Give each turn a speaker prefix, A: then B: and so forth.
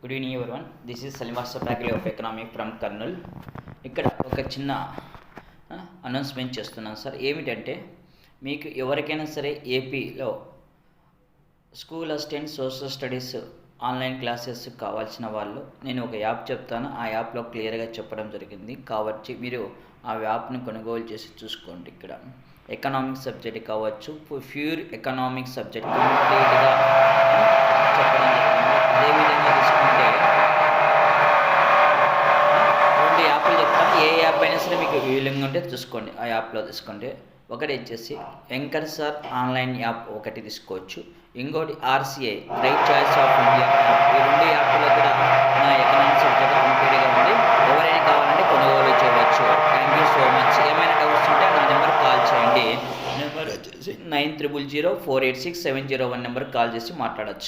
A: Good evening everyone. This is Salim master faculty of economic from Kurnool. ఇక్కడ ఒక చిన్న announcement చేస్తున్నాను సార్. ఏమిటంటే మీకు ఎవరికైనా సరే ఏపీలో school assistant social studies online classes కావాల్సిన వాళ్ళు నేను ఒక యాప్ చెప్తాను. ఆ యాప్లో క్లియర్గా చెప్పడం జరిగింది కాబట్టి మీరు ఆ యాప్ని కొనుగోలు చేసి చూసుకోండి. ఇక్కడ ఎకనామిక్ సబ్జెక్ట్ కావచ్చు, ప్యూర్ ఎకనామిక్ సబ్జెక్ట్ కంప్లీట్గా చెప్పడం జరిగింది. అదేవిధంగా తీసుకుంటే రెండు యాప్లు చెప్తాను. ఏ యాప్ అయినా సరే మీకు వీలుగా ఉంటే చూసుకోండి. ఆ యాప్లో తీసుకోండి. ఒకటి వచ్చేసి యాంకర్ సార్ ఆన్లైన్ యాప్ ఒకటి తీసుకోవచ్చు. ఇంకోటి RCI right choice of India app. ఈ రెండు యాప్లో కూడా నా ఎకనామిక్స్ సబ్జెక్ట్ కంప్లీట్గా ఉంది. ఎవరైనా కావాలంటే కొనుగోలు చేయవచ్చు. Thank you so much. ఏమైనా డౌట్స్ ఉంటే నా నెంబర్ కాల్ చేయండి. నెంబర్ వచ్చేసి 9000486701 నెంబర్ కాల్ చేసి మాట్లాడచ్చు.